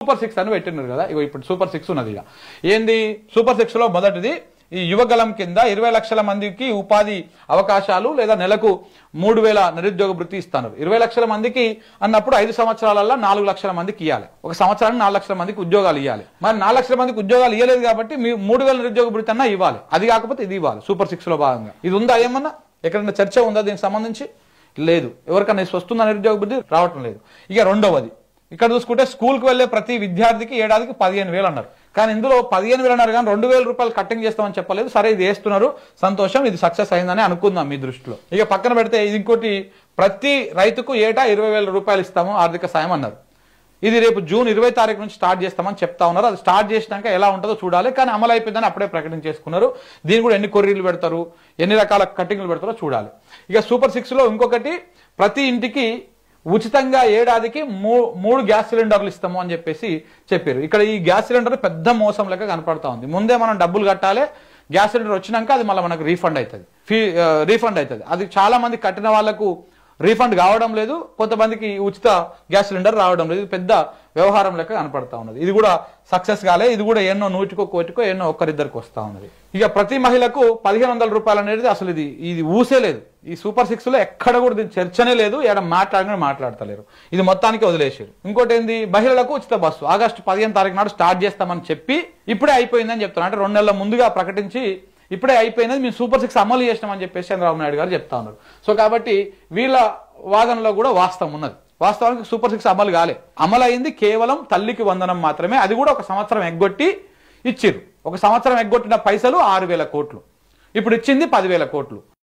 Super 6 అని పెట్టినారు కదా. ఇగో ఇప్పుడు సూపర్ 6 ఉన్నది. ఇక ఏంది సూపర్ 6 లో మొదటిది ఈ యువగలం కింద 20 లక్షల మందికి ఉపాధి అవకాశాలు లేదా నెలకు 3000 నిరుద్యోగ వృత్తి ఇస్తున్నారు. 20 లక్షల మందికి అన్నప్పుడు 5 సంవత్సరాలలో 4 లక్షల మందికి ఇవ్వాలి. ఒక సంవత్సరానికి 4 లక్షల మందికి ఉద్యోగాలు ఇవ్వాలి. మరి 4 లక్షల మందికి ఉద్యోగాలు ఇవ్వలేదు కాబట్టి 3000 నిరుద్యోగ వృత్తి అన్నా ఇవ్వాలి. అది కాకపోతే ఇది ఇవ్వాలి. సూపర్ 6 లో భాగంగా ఇది ఉందా? ఏమన్నా ఎక్కడైనా చర్చ ఉందా దీనికి సంబంధించి? లేదు. ఎవరికన్నా వస్తుందా నిరుద్యోగ వృత్తి? రావటం లేదు. ఇక రెండవది ఇక్కడ చూసుకుంటే స్కూల్కి వెళ్లే ప్రతి విద్యార్థికి ఏడాదికి 15,000 అన్నారు. కానీ ఇందులో 15,000 అన్నారు కానీ 2,000 రూపాయలు కట్టింగ్ చేస్తామని చెప్పలేదు. సరే ఇది వేస్తున్నారు, సంతోషం, ఇది సక్సెస్ అయిందని అనుకుందాం మీ దృష్టిలో. ఇక పక్కన పెడితే ఇది ఇంకోటి, ప్రతి రైతుకు ఏటా 20,000 రూపాయలు ఇస్తాము ఆర్థిక సాయం అన్నారు. ఇది రేపు జూన్ 20 తారీఖు నుంచి స్టార్ట్ చేస్తామని చెప్తా ఉన్నారు. అది స్టార్ట్ చేసినాక ఎలా ఉంటుందో చూడాలి. కానీ అమలు అయిపోయిందని అప్పుడే ప్రకటించేసుకున్నారు. దీన్ని కూడా ఎన్ని కొర్రీలు పెడతారు, ఎన్ని రకాల కట్టింగ్లు పెడతారో చూడాలి. ఇక సూపర్ 6 లో ఇంకొకటి, ప్రతి ఇంటికి ఉచితంగా ఏడాదికి 3 గ్యాస్ సిలిండర్లు ఇస్తాము అని చెప్పేసి చెప్పారు. ఇక్కడ ఈ గ్యాస్ సిలిండర్ పెద్ద మోసం లెక్క కనపడతా ఉంది. ముందే మనం డబ్బులు కట్టాలి, గ్యాస్ సిలిండర్ వచ్చినాక అది మళ్ళీ మనకు రీఫండ్ అవుతుంది. అది చాలా మంది కట్టిన వాళ్లకు రీఫండ్ కావడం లేదు, కొంతమందికి ఉచిత గ్యాస్ సిలిండర్ రావడం లేదు. ఇది పెద్ద వ్యవహారం లెక్క కనపడతా ఉన్నది. ఇది కూడా సక్సెస్ కాలే. ఇది కూడా ఎన్నో 100-1 ఎన్నో ఒక్కరిద్దరికి వస్తా ఉన్నది. ఇక ప్రతి మహిళకు 1,500 రూపాయలు అనేది అసలు ఇది ఊసే లేదు. ఈ సూపర్ 6 లో ఎక్కడ కూడా దీని చర్చనే లేదు. ఎక్కడ మాట్లాడతలేరు. ఇది మొత్తానికి వదిలేసారు. ఇంకోటి ఏంది, మహిళలకు ఉచిత బస్సు ఆగస్టు 15 తారీఖు నాడు స్టార్ట్ చేస్తామని చెప్పి ఇప్పుడే అయిపోయిందని చెప్తున్నారు. అంటే 2 నెలల ముందుగా ప్రకటించి ఇప్పుడే అయిపోయినది, మేము సూపర్ 6 అమలు చేసినామని చెప్పేసి చంద్రబాబు నాయుడు గారు చెప్తా ఉన్నారు. సో కాబట్టి వీళ్ళ వాదనలో కూడా వాస్తవం ఉన్నది. వాస్తవానికి సూపర్ 6 అమలు కాలే. అమలు అయింది కేవలం తల్లికి వందనం మాత్రమే. అది కూడా 1 సంవత్సరం ఎగ్గొట్టి ఇచ్చిర్రు. 1 సంవత్సరం ఎగ్గొట్టిన పైసలు 6,000 కోట్లు, ఇప్పుడు ఇచ్చింది 10,000 కోట్లు.